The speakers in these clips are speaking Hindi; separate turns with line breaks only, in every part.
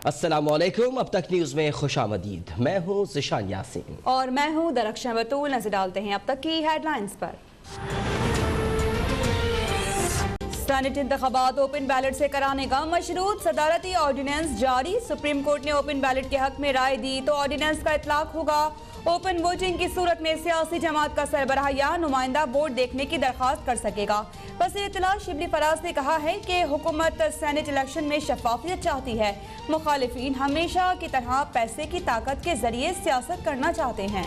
अस्सलामुअलैकुम। अब तक न्यूज में खुशामदीद। मैं हूँ ज़िशान यासीन
और मैं हूँ दरख्शां बतूल। नजर डालते हैं अब तक की हेडलाइंस पर। सेनेट इंतखाबात ओपन बैलेट से कराने का मशरूत, सदारती ऑर्डिनेंस जारी। सुप्रीम कोर्ट ने ओपन बैलेट के हक में राय दी तो ऑर्डिनेंस का इतलाक होगा। ओपन वोटिंग की सूरत में सियासी जमात का सरबराह या नुमाइंदा वोट देखने की दरख्वास्त कर सकेगा। वज़ीर इत्तला शिबली फराज ने कहा है कि हुकूमत सेनेट इलेक्शन में शफाफियत चाहती है। मुखालिफिन हमेशा की तरह पैसे की ताकत के जरिए सियासत करना चाहते हैं।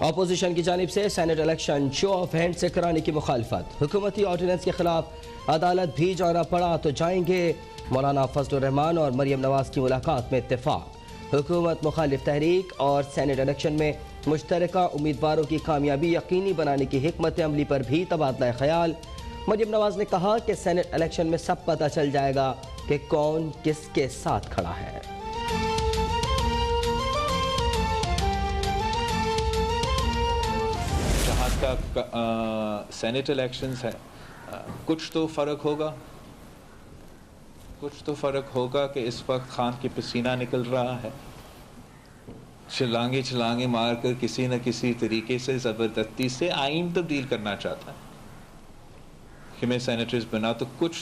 अपोजिशन की जानिब से senate election show off hand से कराने की मुखालफत। हुकूमती ऑर्डिनेंस के खिलाफ अदालत भी जाना पड़ा तो जाएंगे। मौलाना फजलुर रहमान और मरियम नवाज की मुलाकात में इत्तेफाक। हुकूमत मुखालिफ तहरीक और सेनेट इलेक्शन में मुश्तरका उम्मीदवारों की कामयाबी यकीनी बनाने की हिकमत अमली पर भी तबादला ख्याल। मरियम नवाज ने कहा कि सेनेट इलेक्शन में सब पता चल जाएगा कि कौन किसके साथ खड़ा है।
सेनेट इलेक्शंस है, कुछ तो फ़र्क होगा कि इस वक्त खान की पसीना निकल रहा है, छलांगे मारकर किसी न किसी तरीके से ज़बरदस्ती से आइन तब्दील करना चाहता है कि मैं सेनेटर्स बना। तो कुछ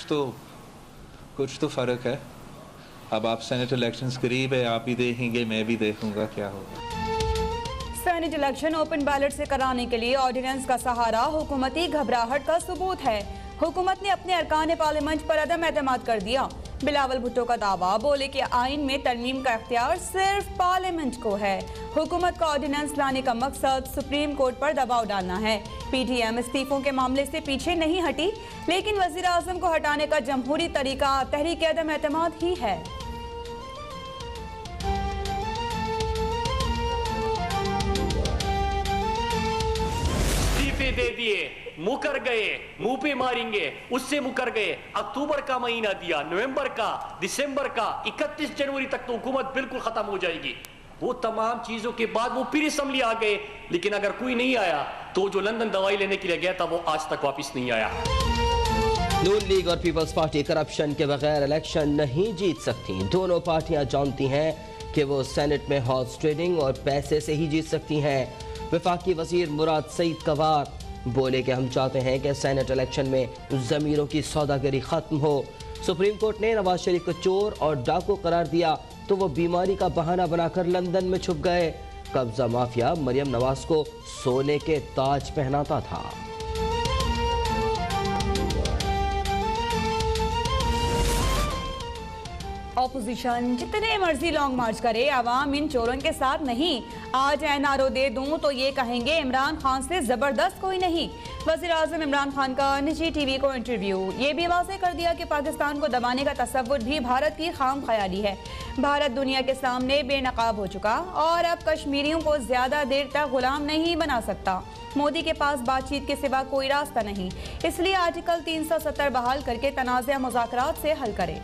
तो फ़र्क है। अब आप सेनेट इलेक्शंस करीब है, आप भी देखेंगे, मैं भी देखूंगा क्या होगा।
सेनेट इलेक्शन ओपन बैलेट से कराने के लिए ऑर्डिनेंस का सहारा हुकूमती घबराहट का सबूत है। हुकूमत ने अपने अरकान पार्लियामेंट पर अदम एतमाद कर दिया। बिलावल भुट्टो का दावा, बोले कि आइन में तरमीम का इख्तियार सिर्फ पार्लियामेंट को है। हुकूमत का ऑर्डिनेंस लाने का मकसद सुप्रीम कोर्ट पर दबाव डालना है। PTM इस्तीफों के मामले से पीछे नहीं हटी, लेकिन वज़ीर आज़म को हटाने का जमहूरी तरीका तहरीक अदम एतमाद ही है।
दे दिए, मुकर गए, मुंह पे मारेंगे, उससे मुकर गए। अक्टूबर का महीना दिया, नवंबर का, दिसंबर का, 31 जनवरी तक तो हुकूमत बिल्कुल खत्म हो जाएगी। वो तमाम चीजों के बाद वो फिर असम्बली आ गए, लेकिन अगर कोई नहीं आया तो जो लंदन दवाई लेने के लिए गया था वो आज तक वापस नहीं आया।
नून लीग और पीपल्स पार्टी करप्शन के बगैर इलेक्शन नहीं जीत सकती। दोनों पार्टियां जानती हैं कि वो सेनेट में हॉर्स ट्रेडिंग और पैसे से ही जीत सकती हैं। वफाकी वजीर मुराद सईद कवार बोले कि हम चाहते हैं कि सेनेट इलेक्शन में ज़मीरों की सौदागरी ख़त्म हो। सुप्रीम कोर्ट ने नवाज शरीफ को चोर और डाकू करार दिया तो वो बीमारी का बहाना बनाकर लंदन में छुप गए। कब्जा माफिया मरियम नवाज को सोने के ताज पहनाता था।
ऑपोजिशन जितने मर्जी लॉन्ग मार्च करे, आवाम इन चोरों के साथ नहीं। आज NRO दे दूं तो ये कहेंगे इमरान खान से जबरदस्त कोई नहीं। वज़ीर आज़म इमरान खान का निजी TV को इंटरव्यू, ये भी वाज़ेह कर दिया कि पाकिस्तान को दबाने का तसव्वुर भी भारत की खाम ख्याली है। भारत दुनिया के सामने बेनकाब हो चुका और अब कश्मीरियों को ज्यादा देर तक गुलाम नहीं बना सकता। मोदी के पास बातचीत के सिवा कोई रास्ता नहीं, इसलिए आर्टिकल 370 बहाल करके तनाज़ा मुज़ाकरात से हल करे।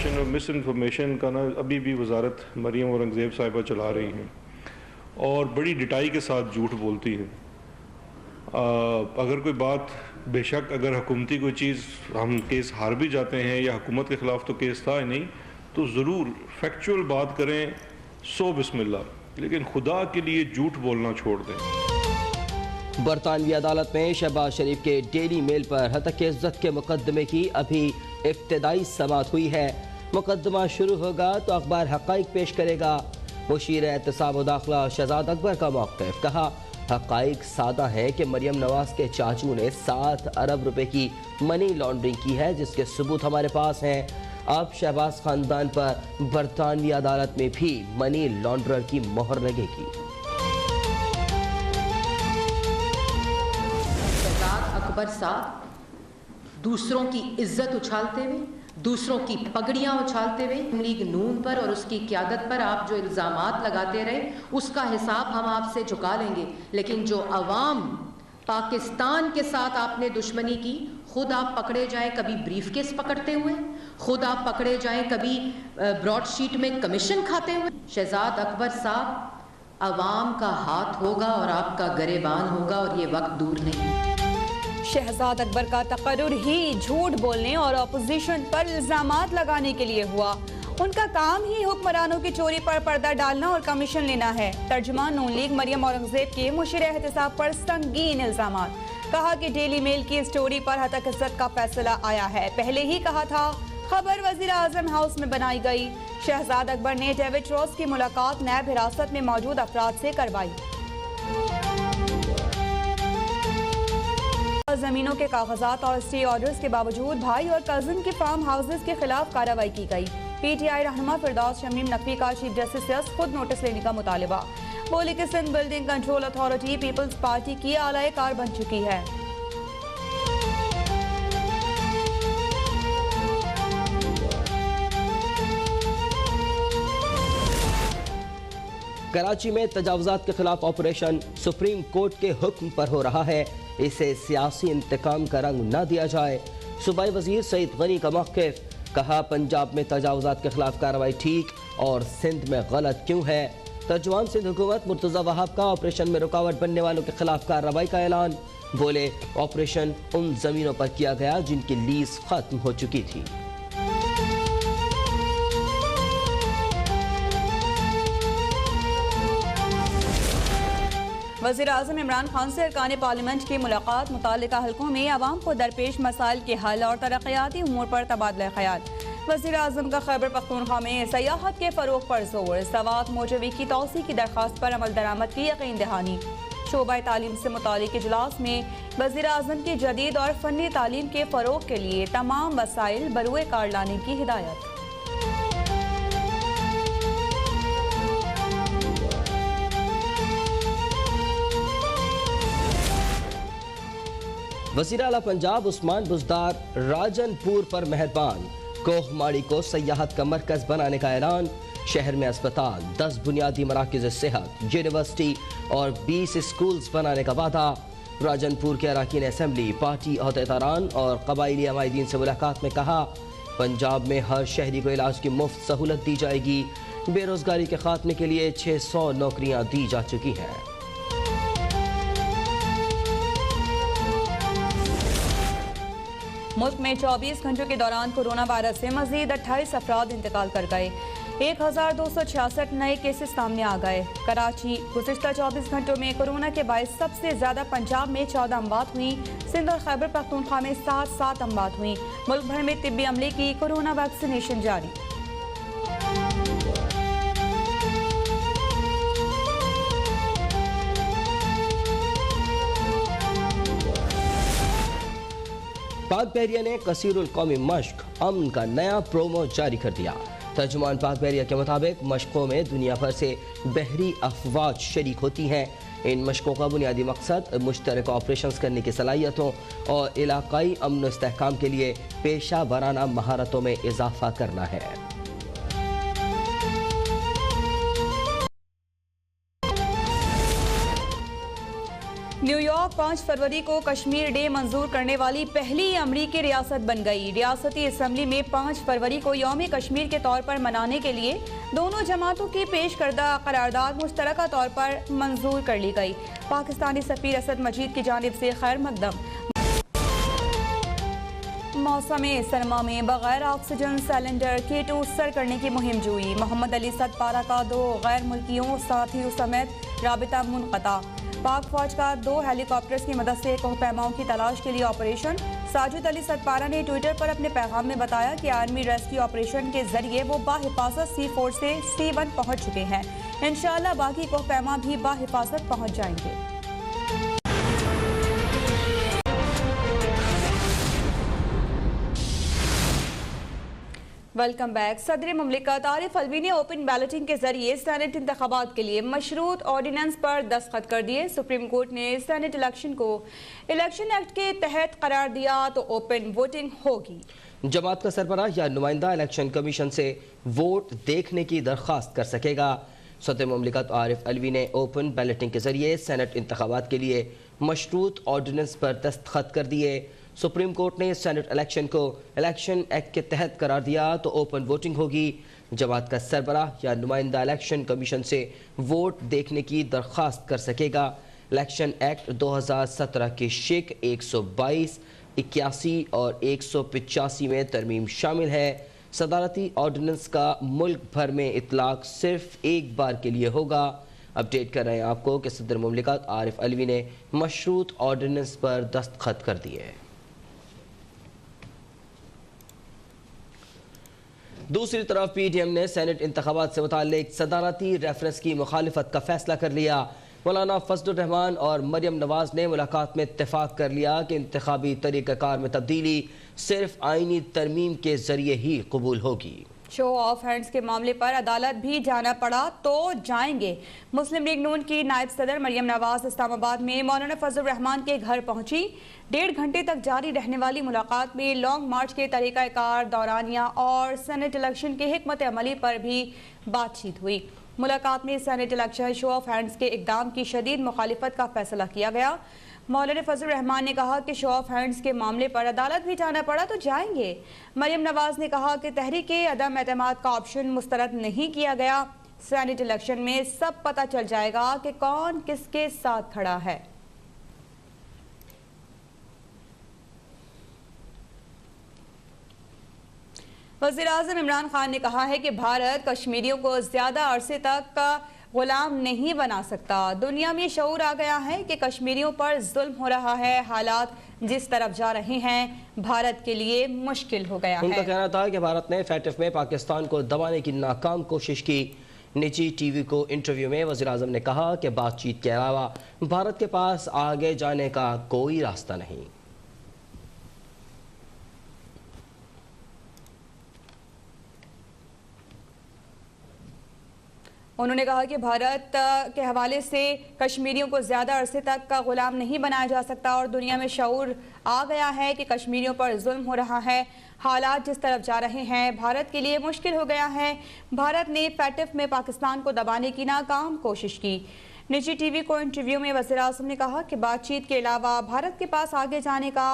और मिस इन्फॉर्मेशन का ना अभी भी वजारत मरियम औरंगज़ेब साहिबा चला रही हैं और बड़ी डिटाई के साथ झूठ बोलती है। अगर कोई बात, बेशक अगर हुकूमती कोई चीज़ हम केस हार भी जाते हैं या हुकूमत के ख़िलाफ़ तो केस था ही नहीं, तो ज़रूर फैक्चुअल बात करें, सो बिस्मिल्लाह, लेकिन खुदा के लिए झूठ बोलना छोड़ दें।
बरतानवी अदालत में शहबाज शरीफ के डेली मेल पर हतक इज्जत के मुकदमे की अभी इब्तदाई समाअत हुई है। मुकदमा शुरू होगा तो अखबार हक़ाइक़ पेश करेगा। मुशीर एहतसाब व दाखिला शहजाद अकबर का मौक़िफ़, कहा हक़ाइक़ सादा है कि मरियम नवाज के चाचू ने 7 अरब रुपए की मनी लॉन्ड्रिंग की है, जिसके सबूत हमारे पास हैं। अब शहबाज ख़ानदान पर बरतानवी अदालत में भी मनी लॉन्ड्रर की मोहर लगेगी।
शहजाद अकबर साहब दूसरों की इज्जत उछालते हुए, दूसरों की पगड़ियां उछालते हुए लीग नून पर और उसकी क़यादत पर आप जो इल्ज़ामात लगाते रहे, उसका हिसाब हम आपसे चुका लेंगे। लेकिन जो अवाम पाकिस्तान के साथ आपने दुश्मनी की, खुद आप पकड़े जाएं कभी ब्रीफकेस पकड़ते हुए, खुद आप पकड़े जाएं कभी ब्रॉडशीट में कमीशन खाते हुए। शहजाद अकबर साहब, अवाम का हाथ होगा और आपका गरेबान होगा और ये वक्त दूर नहीं।
शहजाद अकबर का तकर्रुर ही झूठ बोलने और अपोजिशन पर इल्जामात लगाने के लिए हुआ। उनका काम ही हुक्मरानों की चोरी पर पर्दा डालना और कमीशन लेना है। तर्जुमान नून लीग मरियम औरंगजेब के मुशीर एहतसाब पर संगीन इल्जामात। कहा कि डेली मेल की स्टोरी पर हतक इज्जत का फैसला आया है। पहले ही कहा था खबर वजीर आजम हाउस में बनाई गई। शहजाद अकबर ने डेविड रॉस की मुलाकात नैब हिरासत में मौजूद अफराद से करवाई। जमीनों के कागजात और स्टे ऑर्डर्स के बावजूद भाई और कजिन के फार्म हाउसेस के खिलाफ कार्रवाई की गई। पीटीआई रहनुमा फिरदौस शमीम नकवी का चीफ जस्टिस से खुद नोटिस लेने का मुतालिबा। बोली कि Sindh Building Control Authority Peoples Party की आलाए कार बन चुकी है।
कराची में तजावुजात के खिलाफ ऑपरेशन सुप्रीम कोर्ट के हुक्म पर हो रहा है। इसे सियासी इंतकाम का रंग न दिया जाए। सूबाई वजीर सईद गनी का मौक़िफ़। कहा पंजाब में तजावुजात के खिलाफ कार्रवाई ठीक और सिंध में गलत क्यों है। तर्जुमान सिंध हुकूमत मुर्तज़ा वहाब का ऑपरेशन में रुकावट बनने वालों के खिलाफ कार्रवाई का ऐलान। बोले ऑपरेशन उन जमीनों पर किया गया जिनकी लीज खत्म हो चुकी थी।
वज़ीर आज़म इमरान खान से अरकान पार्लियामेंट की मुलाकात। मुतालिका हलकों में आवाम को दरपेश मसाइल के हल और तरक्याती उमूर पर तबादला ख्याल। वज़ीर आज़म का खैबर पख्तूनख्वा में सयाहत के फ़रोग़ पर जोर। सवात मौजवी की तौसी की दरख्वास्त पर अमल दरामद की यकीन दहानी। शोबा तालीम से मुतालिक इजलास में वज़ीर आज़म की जदीद और फ़नी तालीम के फ़रोग़ के लिए तमाम वसाइल बरूए कार लाने की हिदायत।
वज़ीर आला पंजाब उस्मान बुज़दार राजनपुर पर मेहरबान। कोहमाड़ी को सयाहत का मरकज़ बनाने का ऐलान। शहर में अस्पताल, 10 बुनियादी मराकिज़ सेहत, यूनिवर्सिटी और 20 स्कूल्स बनाने का वादा। राजनपुर के अरकान असम्बली, पार्टी अहदेदारान और कबायली अमायदीन से मुलाकात में कहा पंजाब में हर शहरी को इलाज की मुफ्त सहूलत दी जाएगी। बेरोजगारी के खात्मे के लिए 600 नौकरियां दी जा चुकी हैं।
मुल्क में 24 घंटों के दौरान कोरोना वायरस से मजीद 28 अफराद इंतकाल कर गए। 1266 नए केसेस सामने आ गए। कराची गुज़िश्ता 24 घंटों में कोरोना के बायस सबसे ज़्यादा। पंजाब में 14 अमवात हुई। सिंध और खैबर पख्तूनख्वा में 7 अमवात हुई। मुल्क भर में तिब्बी अमले की कोरोना वैक्सीनेशन जारी।
पाक बहरिया ने कसीरुल कौमी मश्क अमन का नया प्रोमो जारी कर दिया। तर्जुमान पाक बहरिया के मुताबिक मशकों में दुनिया भर से बहरी अफवाज शरीक होती हैं। इन मशकों का बुनियादी मकसद मुश्तरक ऑपरेशन करने की सलाहियतों और इलाकाई अमन व इस्तेहकाम के लिए पेशा वराना महारतों में इजाफा करना है।
न्यूयॉर्क 5 फरवरी को कश्मीर डे मंजूर करने वाली पहली अमरीकी रियासत बन गई। रियासती असम्बली में 5 फरवरी को यौम कश्मीर के तौर पर मनाने के लिए दोनों जमातों की पेश करदा करारदाद मुश्तरका तौर पर मंजूर कर ली गई। पाकिस्तानी सफीर असद मजीद की जानिब से खैर मकदम। मौसम सरमा में बगैर ऑक्सीजन सिलेंडर किट सर करने की मुहिम जुई। मोहम्मद अली सदपारा का 2 गैर मुल्कियों साथियों समेत राबिता मुनक़ता। पाक फौज का 2 हेलीकॉप्टर्स की मदद से कोहपैमाओं की तलाश के लिए ऑपरेशन। साजिद अली सदपारा ने ट्विटर पर अपने पैगाम में बताया कि आर्मी रेस्क्यू ऑपरेशन के जरिए वो बाहिफाजत C4 से C1 पहुंच चुके हैं। इंशाअल्लाह बाकी कोहपैमा भी बाहिफाजत पहुंच जाएंगे। Welcome back. सदर मुमलिकत आरिफ अलवी ने ओपन बैलेटिंग के जरिए सेनेट इंतखाबात के लिए मशरूत ऑर्डिनेंस पर दस्तखत कर दिए। सुप्रीम कोर्ट ने सेनेट इलेक्शन को इलेक्शन एक्ट के तहत करार दिया तो ओपन वोटिंग होगी।
जमात का सरबराह या नुमाइंदा इलेक्शन कमीशन से वोट देखने की दरख्वास्त कर सकेगा। सदर मुमलिकत आरिफ अलवी ने ओपन बैलेटिंग के जरिए सेनेट इंतखाबात के लिए मशरूत ऑर्डिनेंस पर दस्तखत कर दिए। सुप्रीम कोर्ट ने सेनेट इलेक्शन को इलेक्शन एक्ट के तहत करार दिया तो ओपन वोटिंग होगी। जमात का सरबराह या नुमाइंदा इलेक्शन कमीशन से वोट देखने की दरख्वास्त कर सकेगा। इलेक्शन एक्ट 2017 की शिक 122, 81 और 185 में तरमीम शामिल है। सदारती ऑर्डिनेंस का मुल्क भर में इतलाक सिर्फ एक बार के लिए होगा। अपडेट कर रहे हैं आपको कि सदर मुमलिकत आरिफ अलवी ने मशरूत ऑर्डिनेंस पर दस्तखत कर दिए। दूसरी तरफ पीडीएम ने सेनेट इंतखाबात से मुताल्लिक सदारती रेफरेंस की मुखालिफत का फैसला कर लिया। मौलाना फजलुर रहमान और मरियम नवाज ने मुलाकात में इत्तेफाक कर लिया कि इंतखाबी तरीक़ाकार में तब्दीली सिर्फ आईनी तरमीम के जरिए ही कबूल होगी।
शो ऑफ हैंड्स के मामले पर अदालत भी जाना पड़ा तो जाएंगे। मुस्लिम लीग नून की नायब सदर मरियम नवाज इस्लामाबाद में मौलाना फजलुर रहमान के घर पहुंची। 1.5 घंटे तक जारी रहने वाली मुलाकात में लॉन्ग मार्च के तरीक़ाकार, दौरानिया और सेनेट इलेक्शन के हिकमत अमली पर भी बातचीत हुई। मुलाकात में senate election show off hands के इक़दाम की शदीद मुखालिफत का फैसला किया गया। मौलाना फजलुर रहमान ने कहा कि शो ऑफ हैंड्स के मामले पर अदालत भी जाना पड़ा तो जाएंगे। मरियम नवाज ने कहा कि तहरीक अदम एतमाद का ऑप्शन मुस्तरद नहीं किया गया। सेनेट इलेक्शन में सब पता चल जाएगा कि कौन किसके साथ खड़ा है। वज़ीर-ए-आज़म इमरान खान ने कहा है कि भारत कश्मीरियों को ज्यादा अरसे तक गुलाम नहीं बना सकता। दुनिया में शऊर आ गया है कि कश्मीरियों पर जुल्म हो रहा है। हालात जिस तरफ जा रहे हैं भारत के लिए मुश्किल हो गया है।
उनका कहना था कि भारत ने फैटिफ में पाकिस्तान को दबाने की नाकाम कोशिश की। निजी टीवी को इंटरव्यू में वज़ीर-ए-आज़म ने कहा कि बातचीत के अलावा भारत के पास आगे जाने का कोई रास्ता नहीं।
उन्होंने कहा कि भारत के हवाले से कश्मीरियों को ज़्यादा अरसे तक का गुलाम नहीं बनाया जा सकता और दुनिया में शऊर आ गया है कि कश्मीरियों पर जुल्म हो रहा है। हालात जिस तरफ जा रहे हैं भारत के लिए मुश्किल हो गया है। भारत ने फैटिफ में पाकिस्तान को दबाने की नाकाम कोशिश की। निजी टीवी को इंटरव्यू में वज़ीर-ए-आज़म ने कहा कि बातचीत के अलावा भारत के पास आगे जाने का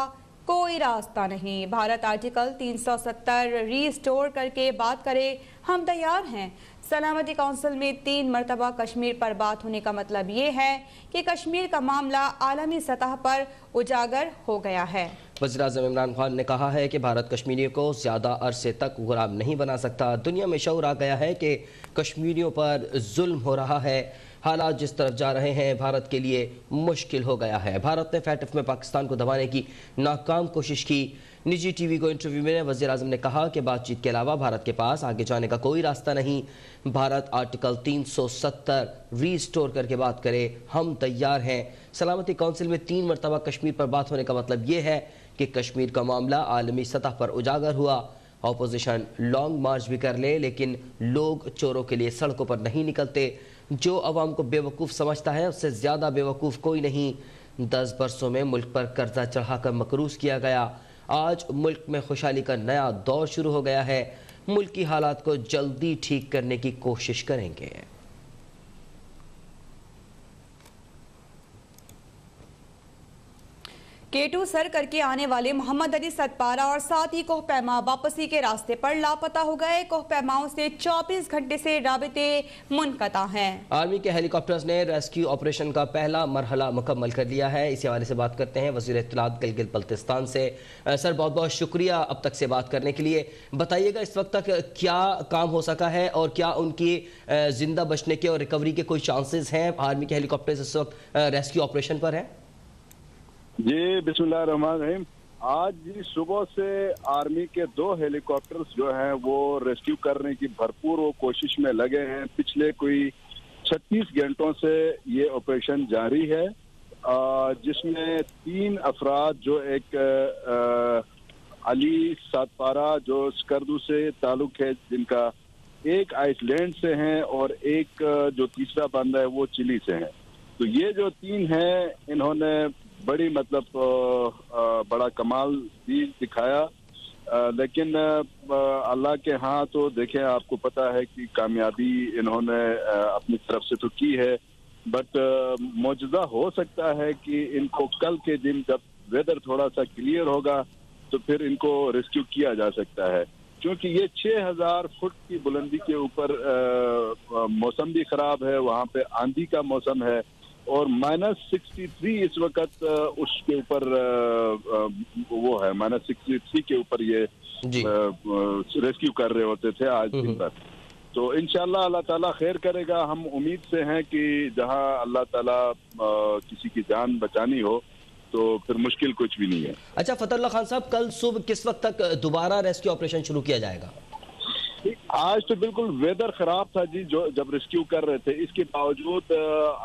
कोई रास्ता नहीं। भारत आर्टिकल 370 रीस्टोर करके बात करे, हम तैयार हैं। सलामती काउंसिल में 3 मरतबा कश्मीर पर बात होने का मतलब ये है कि कश्मीर का मामला आलमी सतह पर उजागर हो गया है।
वज़ीर-ए-आज़म इमरान खान ने कहा है कि भारत कश्मीरियों को ज़्यादा अरसे तक गुलाम नहीं बना सकता। दुनिया में शऊर आ गया है कि कश्मीरियों पर जुल्म हो रहा है। हालात जिस तरफ जा रहे हैं भारत के लिए मुश्किल हो गया है। भारत ने फैटिफ में पाकिस्तान को दबाने की नाकाम कोशिश की। निजी टीवी को इंटरव्यू में वज़ीर-ए-आज़म ने कहा कि बातचीत के अलावा भारत के पास आगे जाने का कोई रास्ता नहीं। भारत आर्टिकल 370 रीस्टोर करके बात करे, हम तैयार हैं। सलामती काउंसिल में 3 मरतबा कश्मीर पर बात होने का मतलब ये है कि कश्मीर का मामला आलमी सतह पर उजागर हुआ। अपोजिशन लॉन्ग मार्च भी कर ले लेकिन लोग चोरों के लिए सड़कों पर नहीं निकलते। जो अवाम को बेवकूफ़ समझता है उससे ज़्यादा बेवकूफ़ कोई नहीं। 10 बरसों में मुल्क पर कर्जा चढ़ाकर मकरूज़ किया गया। आज मुल्क में खुशहाली का नया दौर शुरू हो गया है। मुल्क की हालात को जल्दी ठीक करने की कोशिश करेंगे।
K2 सर करके आने वाले मोहम्मद अली सतपारा और साथ ही कोहपैमा वापसी के रास्ते पर लापता हो गए। कोहपैमाओं से 24 घंटे से राबिते मुनक़ता हैं।
आर्मी के हेलीकॉप्टर्स ने रेस्क्यू ऑपरेशन का पहला मरहला मुकम्मल कर लिया है। इसी हवाले से बात करते हैं वज़ीर इत्तलात गिलगित बल्तिस्तान से। सर बहुत बहुत शुक्रिया अब तक से बात करने के लिए। बताइएगा इस वक्त तक क्या काम हो सका है और क्या उनकी जिंदा बचने के और रिकवरी के कोई चांसेस हैं? आर्मी के हेलीकॉप्टर्स इस वक्त रेस्क्यू ऑपरेशन पर हैं।
जी बिस्मिल्लाहिर्रहमानिर्रहीम। आज सुबह से आर्मी के 2 हेलीकॉप्टर्स जो हैं वो रेस्क्यू करने की भरपूर वो कोशिश में लगे हैं। पिछले कोई 36 घंटों से ये ऑपरेशन जारी है, जिसमें 3 अफराद जो एक अली सतपारा जो स्कर्दू से ताल्लुक है, जिनका एक आइसलैंड से हैं और एक जो तीसरा बंदा है वो चिली से है। तो ये जो 3 हैं इन्होंने बड़ी मतलब बड़ा कमाल भी दिखाया, लेकिन अल्लाह के यहाँ तो देखें आपको पता है कि कामयाबी इन्होंने अपनी तरफ से तो की है, बट मौजूदा हो सकता है कि इनको कल के दिन जब वेदर थोड़ा सा क्लियर होगा तो फिर इनको रेस्क्यू किया जा सकता है, क्योंकि ये 6000 फुट की बुलंदी के ऊपर मौसम भी खराब है, वहाँ पे आंधी का मौसम है और -63 इस वक्त उसके ऊपर वो है, -63 के ऊपर ये रेस्क्यू कर रहे होते थे आज दिन भर। तो इंशाल्लाह अल्लाह ताला खैर करेगा। हम उम्मीद से हैं कि जहां अल्लाह ताला किसी की जान बचानी हो तो फिर मुश्किल कुछ भी नहीं है।
अच्छा फतहुल्लाह खान साहब, कल सुबह किस वक्त तक दोबारा रेस्क्यू ऑपरेशन शुरू किया जाएगा?
आज तो बिल्कुल वेदर खराब था जी, जो जब रेस्क्यू कर रहे थे, इसके बावजूद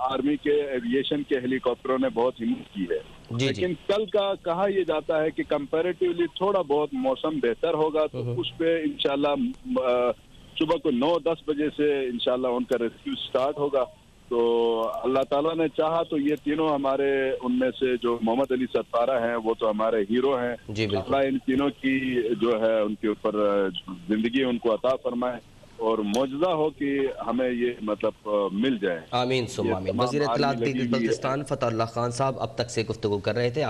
आर्मी के एविएशन के हेलीकॉप्टरों ने बहुत हिम्मत की है। लेकिन कल का कहा यह जाता है कि कंपैरेटिवली थोड़ा बहुत मौसम बेहतर होगा तो उस पे इंशाल्लाह सुबह को 9-10 बजे से इंशाल्लाह उनका रेस्क्यू स्टार्ट होगा। तो अल्लाह ताला ने चाहा तो ये तीनों हमारे, उनमें से जो मोहम्मद अली सत्तारा हैं वो तो हमारे हीरो हैं, अल्लाह इन तीनों की जो है उनके ऊपर जिंदगी उनको अता फरमाए और मौजूदा हो कि हमें ये मतलब मिल जाए।
आमीन सुम्मा आमीन। वज़ीर इत्तलात बल्तिस्तान फतहुल्लाह खान साहब अब तक से गुफ्तगू कर रहे थे।